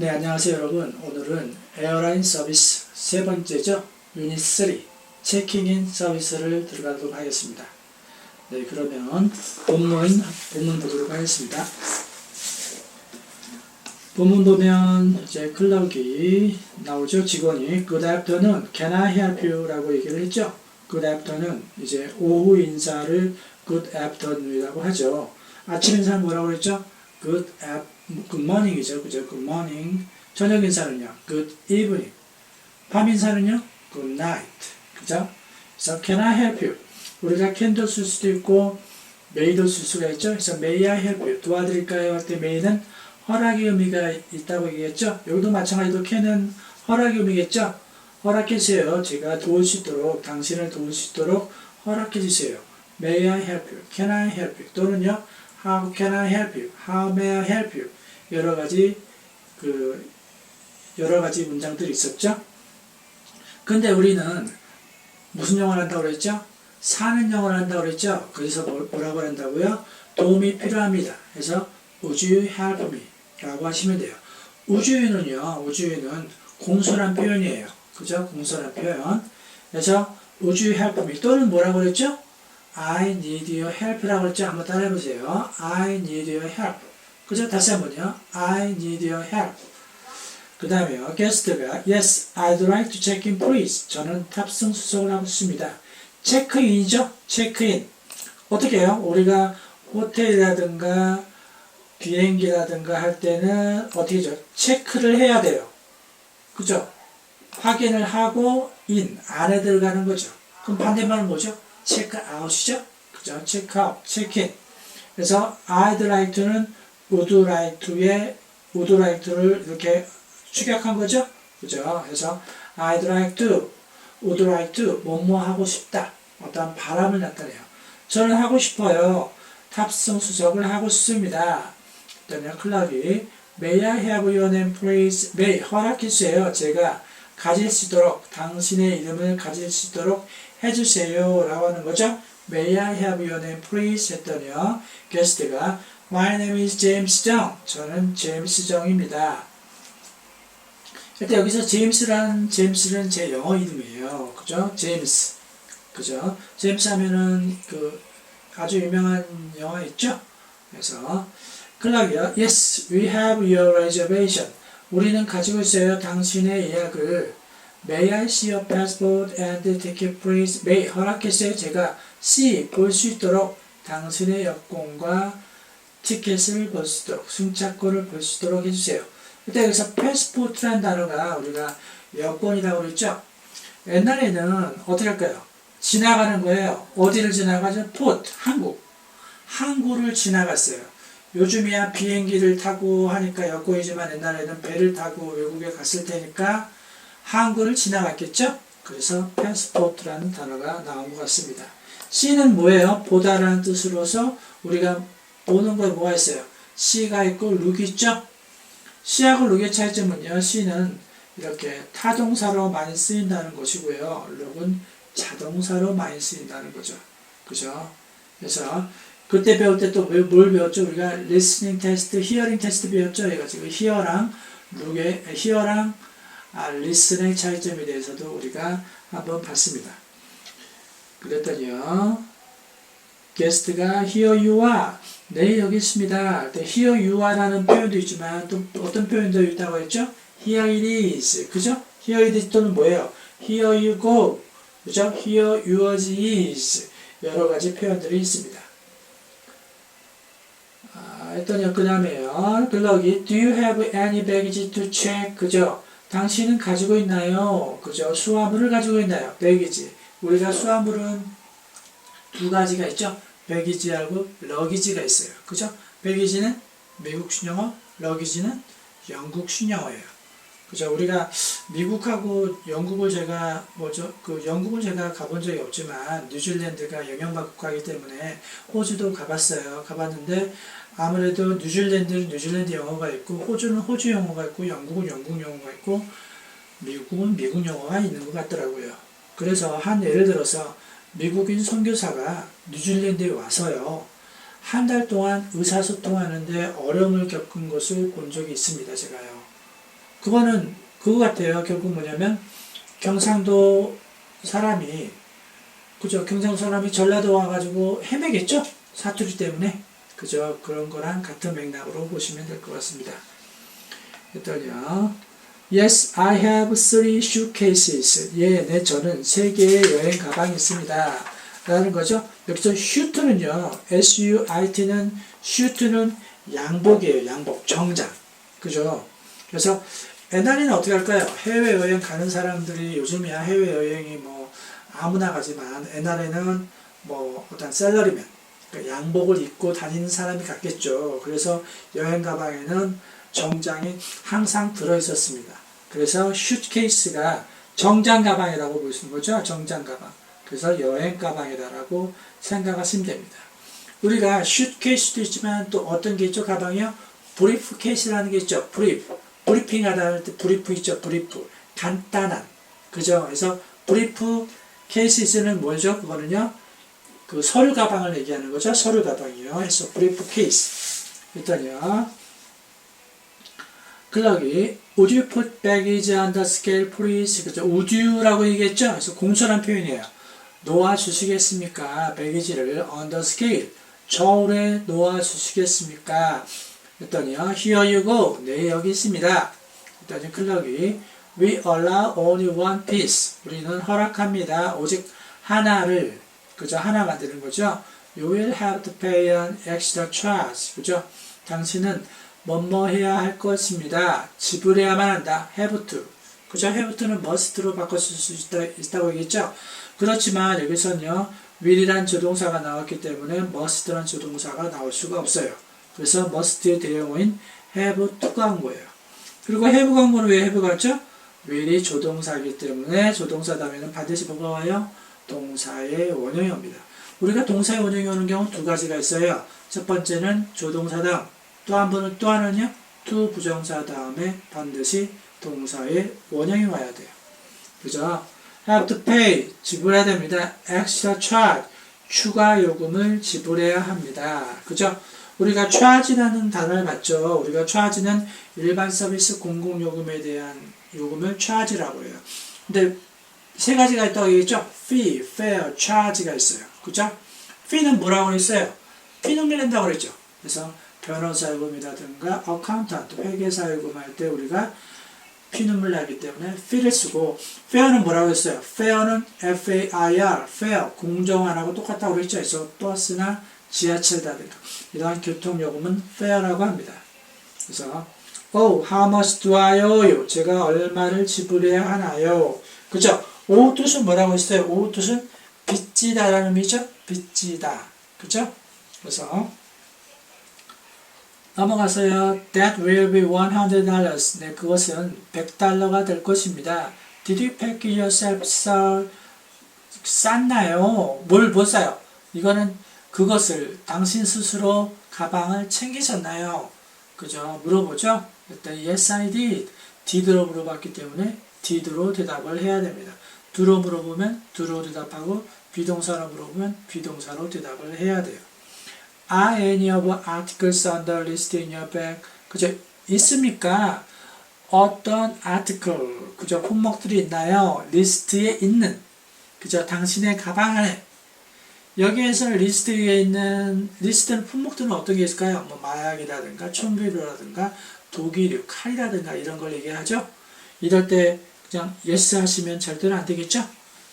네, 안녕하세요 여러분. 오늘은 에어라인 서비스 세 번째죠. 유닛 3 체킹인 서비스를 들어가도록 하겠습니다. 네, 그러면 본문 보도록 하겠습니다. 본문 보면 이제 클럭이 나오죠. 직원이 Good afternoon, can I help you? 라고 얘기를 했죠. Good afternoon, 이제 오후 인사를 Good afternoon이라고 하죠. 아침 인사는 뭐라고 그랬죠? Good morning이죠. 그죠? Good morning. 저녁 인사는요? Good evening. 밤 인사는요? Good night. 그죠? 그래서 can I help you? 우리가 can도 쓸 수도 있고 may도 쓸 수가 있죠. 그래서 may I help you? 도와드릴까요? 할 때 may는 허락의 의미가 있다고 얘기했죠. 여기도 마찬가지로 can은 허락의 의미겠죠. 허락해주세요. 제가 도울 수 있도록, 당신을 도울 수 있도록 허락해주세요. May I help you? Can I help you? 또는요, How can I help you? How may I help you? 여러 가지 문장들이 있었죠. 근데 우리는 무슨 영어를 한다고 그랬죠? 사는 영어를 한다고 그랬죠. 그래서 뭐라고 한다고요? 도움이 필요합니다. 그래서 Would you help me? 라고 하시면 돼요. Would you는 공손한 표현이에요. 그죠? 공손한 표현. 그래서 Would you help me? 또는 뭐라고 그랬죠? I need your help라고 그랬죠? 한번 따라해보세요. I need your help. 그죠? 다시 한번요. I need your help. 그 다음에요. 게스트가 Yes, I'd like to check in please. 저는 탑승 수속을 하고 싶습니다. 체크인이죠? 체크인. 어떻게 해요? 우리가 호텔이라든가 비행기라든가 할 때는 어떻게 하죠? 체크를 해야 돼요. 그죠? 확인을 하고 안에 들어가는 거죠. 그럼 반대말은 뭐죠? 체크아웃이죠? 그죠? 체크아웃, 체크인. 그래서 I'd like to는 would like to를 이렇게 축약한 거죠? 그죠? 그래서 I'd like to, would like to, 뭐뭐 하고 싶다. 어떠한 바람을 나타내요. 저는 하고 싶어요. 탑승 수속을 하고 싶습니다. 그다음에 클락이 May I have your name please? May 허락해주세요. 제가 가질 수 있도록 당신의 이름을 가질 수 있도록 해주세요 라고 하는 거죠. May I have your name please? 했더니요. 게스트가 My name is James Jung. 저는 제임스 정입니다. 일단 여기서 제임스는 제 영어 이름이에요. 그죠? 제임스. 그죠? 제임스 하면은 아주 유명한 영화 있죠? 그래서 클락이요. Yes, we have your reservation. 우리는 가지고 있어요. 당신의 예약을. May I see your passport and ticket please? May 허락했어요. 제가 볼 수 있도록 당신의 여권과 티켓을 볼 수 있도록 승차권을 볼 수 있도록 해주세요. 그때 여기서 passport라는 단어가 우리가 여권이라고 그랬죠. 옛날에는 어떻게 할까요? 지나가는 거예요. 어디를 지나가죠? port, 항구를 지나갔어요. 요즘이야 비행기를 타고 하니까 여권이지만 옛날에는 배를 타고 외국에 갔을 테니까 항구를 지나갔겠죠? 그래서 passport라는 단어가 나온 것 같습니다. C는 뭐예요? 보다라는 뜻으로서 우리가 보는 거에 뭐가 있어요? C가 있고 look 있죠? C하고 look의 차이점은요. C는 이렇게 타동사로 많이 쓰인다는 것이고요. look은 자동사로 많이 쓰인다는 거죠. 그죠? 그래서 그때 배울 때 또 뭘 배웠죠? 우리가 listening test, hearing test 배웠죠? 해가지고 hear랑 listen의 차이점에 대해서도 우리가 한번 봤습니다. 그랬더니요. 게스트가 here you are. 네, 여기 있습니다. here you are 라는 표현도 있지만 또 어떤 표현도 있다고 했죠? here it is. 그죠? here it is 또는 뭐예요? here you go. 그죠? here yours is. 여러 가지 표현들이 있습니다. 했더니 그 다음에요. 블럭이 Do you have any baggage to check? 그죠? 당신은 가지고 있나요? 그죠? 수화물을 가지고 있나요? baggage. 우리가 수화물은 두 가지가 있죠? baggage하고 luggage가 있어요. 그죠? baggage는 미국 신영어, luggage는 영국 신영어예요. 그죠? 우리가 미국하고 영국을 영국을 제가 가본 적이 없지만 뉴질랜드가 영향받고 가기 때문에 호주도 가봤어요. 가봤는데 아무래도 뉴질랜드는 뉴질랜드 영어가 있고 호주는 호주 영어가 있고 영국은 영국 영어가 있고 미국은 미국 영어가 있는 것 같더라고요. 그래서 예를 들어서 미국인 선교사가 뉴질랜드에 와서요. 한 달 동안 의사소통하는데 어려움을 겪은 것을 본 적이 있습니다. 제가요. 그거는 그거 같아요. 결국 뭐냐면 경상도 사람이 그죠? 경상도 사람이 전라도 와가지고 헤매겠죠? 사투리 때문에. 그죠? 그런 거랑 같은 맥락으로 보시면 될 것 같습니다. 일단요. Yes, I have 3 suitcases. 예, 저는 3개의 여행 가방이 있습니다. 라는 거죠. 여기서 suit는요, S-U-I-T는, suit는 양복이에요. 양복, 정장. 그죠? 그래서 옛날에는 어떻게 할까요? 해외여행 가는 사람들이 요즘이야 해외여행이 뭐 아무나 가지만 옛날에는 뭐 어떤 셀러리맨, 그러니까 양복을 입고 다니는 사람이 갔겠죠. 그래서 여행 가방에는 정장이 항상 들어있었습니다. 그래서 슈트케이스가 정장 가방이라고 보시는 거죠. 정장 가방. 그래서 여행 가방이다라고 생각하시면 됩니다. 우리가 슈트케이스도 있지만 또 어떤 게 있죠? 가방이요? 브리프 케이스라는 게 있죠. 브리핑 하다 할 때 브리프 있죠. 브리프. 간단한. 그죠? 그래서 브리프 케이스는 뭐죠? 그거는요. 그 서류 가방을 얘기하는 거죠. 서류 가방이요. 그래서 브리프 케이스. 일단요. 클럭이 Would you put baggage on the scale please? 그죠? Would you라고 얘기했죠? 그래서 공손한 표현이에요. 놓아주시겠습니까? 배기지를 on the scale. 저울에 놓아주시겠습니까? 그랬더니요. Here you go. 네, 여기 있습니다. 그랬더니 클럭이 We allow only one piece. 우리는 허락합니다. 오직 하나를. 그죠? 하나 만드는 거죠. You will have to pay an extra charge. 그죠? 당신은 뭐뭐 해야 할 것입니다. 지불해야만 한다. have to. 그죠? have to는 must로 바꿔줄 수 있다고 얘기했죠? 그렇지만 여기서는요. will이란 조동사가 나왔기 때문에 must란 조동사가 나올 수가 없어요. 그래서 must의 대형어인 have to가 온 거예요. 그리고 have가 온 거는 왜 have가 왔죠? will이 조동사이기 때문에 조동사 다음에는 반드시 뭐가 와요? 동사의 원형이 옵니다. 우리가 동사의 원형이 오는 경우 두 가지가 있어요. 첫 번째는 조동사 다음, 또 한 번은 또 하나는요. to 부정사 다음에 반드시 동사의 원형이 와야 돼요. 그죠? have to pay, 지불해야 됩니다. extra charge, 추가 요금을 지불해야 합니다. 그죠? 우리가 charge라는 단어를 봤죠. 우리가 charge는 일반 서비스 공공요금에 대한 요금을 charge라고 해요. 근데 세 가지가 있다고 얘기했죠? fee, fare, charge가 있어요. 그죠? fee는 뭐라고 그랬어요? fee는 낸다고 그랬죠. 그래서 변호사 요금이라든가 accountant, 회계사 요금 할 때 우리가 피눈물 나기 때문에 fee를 쓰고 fair는 뭐라고 했어요? fair는 F-A-I-R, fair, 공정하라고 똑같다고 그랬죠. 그래서 버스나 지하철이라든가 이러한 교통요금은 fair라고 합니다. 그래서 Oh, how much do I owe you? 제가 얼마를 지불해야 하나요? 그죠? 오후 뜻은 뭐라고 했어요? 오후 뜻은 빚지다라는 의미죠? 빚지다. 그죠? 그래서 넘어가서요. That will be $100. 네, 그것은 $100가 될 것입니다. Did you pack yourself, sir? 쌌나요? 뭘 싸요? 이거는 그것을 당신 스스로 가방을 챙기셨나요? 그죠? 물어보죠? 일단 yes, I did. did로 물어봤기 때문에 did로 대답을 해야 됩니다. do로 물어보면 do로 대답하고 비동사로 물어보면 비동사로 대답을 해야 돼요. Are any of articles on the list in your bag? 그죠? 있습니까? 어떤 article, 그죠? 품목들이 있나요? 리스트에 있는, 그죠? 당신의 가방 안에. 여기에서 리스트에 있는, 리스트는 품목들은 어떤 게 있을까요? 뭐 마약이라든가, 총기류라든가, 도기류, 칼이라든가 이런 걸 얘기하죠? 이럴 때 그냥 yes 하시면 절대로 안 되겠죠?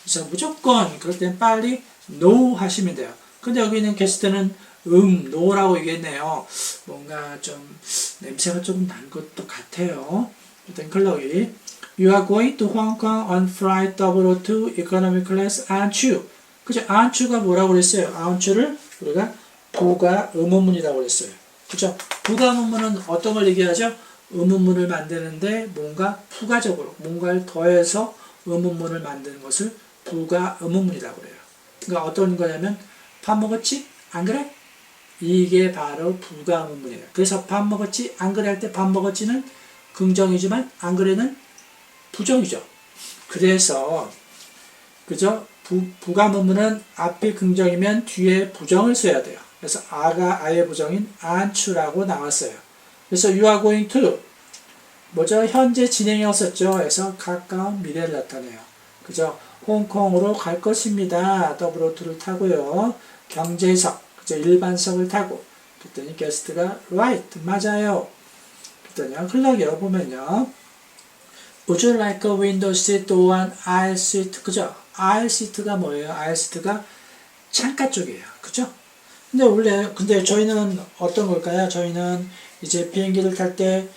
그래서 무조건 그럴 땐 빨리 no 하시면 돼요. 근데 여기 있는 게스트는 no라고 얘기했네요. 뭔가 좀 냄새가 조금 난 것도 같아요. 일단 클럭이 You are going to Hong Kong on flight 002 economy class, aren't you? 그죠? aren't you가 뭐라고 그랬어요? aren't you를 우리가 부가 의문문이라고 그랬어요. 그죠? 부가 의문문은 어떤 걸 얘기하죠? 의문문을 만드는데 뭔가 부가적으로 뭔가를 더해서 의문문을 만드는 것을 부가 의문문이라고 그래요. 그러니까 어떤 거냐면 밥 먹었지? 안 그래? 이게 바로 부가 의문문이에요. 그래서 밥 먹었지? 안 그래 할 때 밥 먹었지는 긍정이지만 안 그래는 부정이죠. 그래서 그죠? 부가 의문문은 앞에 긍정이면 뒤에 부정을 써야 돼요. 그래서 아가 아의 부정인 aren't you라고 나왔어요. 그래서 you are going to 뭐죠? 현재 진행이었었죠. 그래서 가까운 미래를 나타내요. 그죠? 홍콩으로 갈 것입니다. 더블로트를 타고요. 경제석, 그죠? 일반석을 타고. 그랬더니 게스트가 right, 맞아요. 그랬더니 클락이 열어보면요. Would you like a window seat or an aisle seat? 그죠? aisle seat가 뭐예요? aisle seat가 창가 쪽이에요. 그죠? 근데 저희는 어떤 걸까요? 저희는 이제 비행기를 탈 때,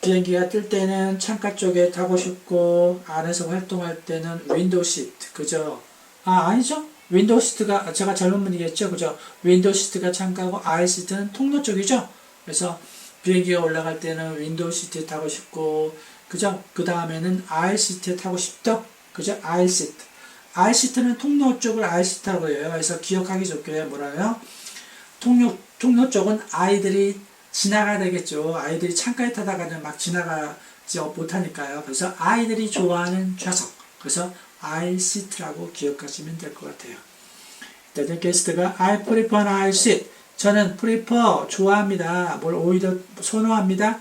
비행기가 뜰 때는 창가 쪽에 타고 싶고, 안에서 활동할 때는 윈도우 시트. 그죠? 아니죠? 윈도우 시트가, 제가 잘못 문이겠죠? 그죠? 윈도우 시트가 창가고, 아이 시트는 통로 쪽이죠? 그래서 비행기가 올라갈 때는 윈도우 시트에 타고 싶고, 그죠? 그 다음에는 아이 시트에 타고 싶죠? 그죠? 아이 시트. 아이 시트는 통로 쪽을 아이 시트라고 해요. 그래서 기억하기 좋게 뭐라요? 통로 쪽은 아이들이 지나가야 되겠죠. 아이들이 창가에 타다가는 막 지나가지 못하니까요. 그래서 아이들이 좋아하는 좌석. 그래서 아이 시트라고 기억하시면 될 것 같아요. 일단 게스트가 I prefer an aisle seat. 저는 prefer 좋아합니다. 뭘 오히려 선호합니다.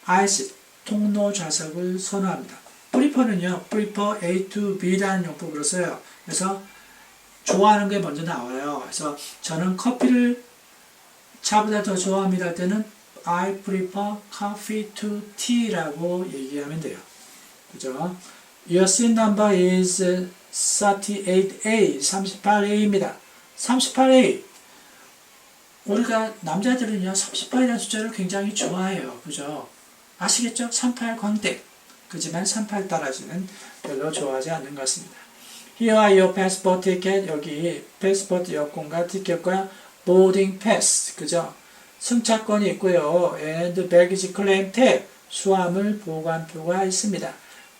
aisle seat 통로 좌석을 선호합니다. prefer는요. prefer A to B라는 용법으로 써요. 그래서 좋아하는 게 먼저 나와요. 그래서 저는 커피를 차보다 더 좋아합니다 할 때는 I prefer coffee to tea라고 얘기하면 돼요. 그죠? Your seat number is 38A, 38A입니다. 38A. 우리가 남자들은요, 38이라는 숫자를 굉장히 좋아해요. 그죠? 아시겠죠? 38 광택. 그지만 38 따라지는 별로 좋아하지 않는 것 같습니다. Here are your passport ticket. 여기 패스포트 여권과 티켓과 boarding pass. 그죠? 승차권이 있고요. and baggage claim tab. 수화물 보관표가 있습니다.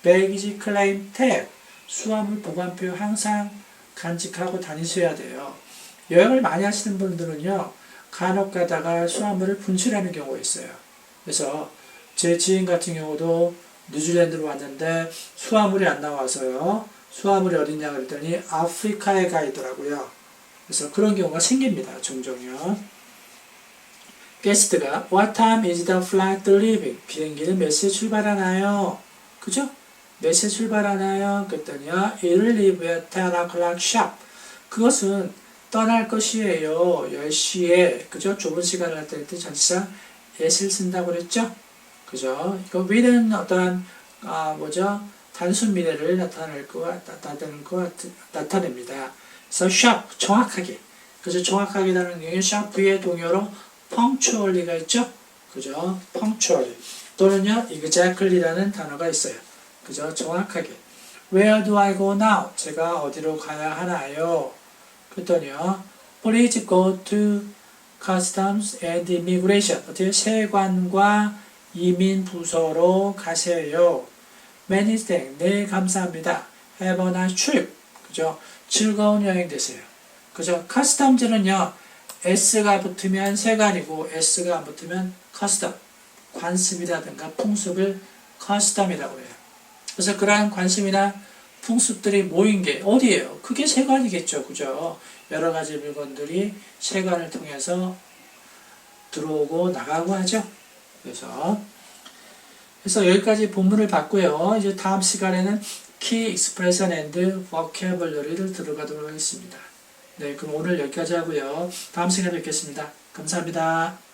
baggage claim tab. 수화물 보관표 항상 간직하고 다니셔야 돼요. 여행을 많이 하시는 분들은요. 간혹 가다가 수화물을 분실하는 경우가 있어요. 그래서 제 지인 같은 경우도 뉴질랜드로 왔는데 수화물이 안 나와서요. 수화물이 어딨냐 그랬더니 아프리카에 가 있더라고요. 그래서 그런 경우가 생깁니다. 종종요. 게스트가 What time is the flight leaving? 비행기는 몇 시에 출발하나요? 그죠? 몇 시에 출발하나요? 그랬더니요. It'll leave at 10 o'clock sharp. 그것은 떠날 것이에요. 10시에. 그죠? 좁은 시간을 나타낼 때 전치사 at을 쓴다고 그랬죠? 그죠? 이거 with는 어떠한 단순 미래를 나타냅니다. 그래서 sharp 정확하게. 그죠? 정확하게라는 경우에 sharp의 동요로 punctually가 있죠? 그죠? punctually. 또는요, exactly라는 단어가 있어요. 그죠? 정확하게. Where do I go now? 제가 어디로 가야 하나요? 그랬더니요, please go to customs and immigration. 어떻게 세관과 이민 부서로 가세요. Many thanks. 네, 감사합니다. Have a nice trip. 그죠? 즐거운 여행 되세요. 그죠? customs,는요, S가 붙으면 세관이고, S가 안 붙으면 custom. 관습이라든가 풍습을 custom이라고 해요. 그래서 그러한 관습이나 풍습들이 모인 게 어디예요? 그게 세관이겠죠. 그죠? 여러 가지 물건들이 세관을 통해서 들어오고 나가고 하죠. 그래서 여기까지 본문을 봤고요. 이제 다음 시간에는 Key Expression and Vocabulary를 들어가도록 하겠습니다. 네, 그럼 오늘 여기까지 하고요. 다음 시간에 뵙겠습니다. 감사합니다.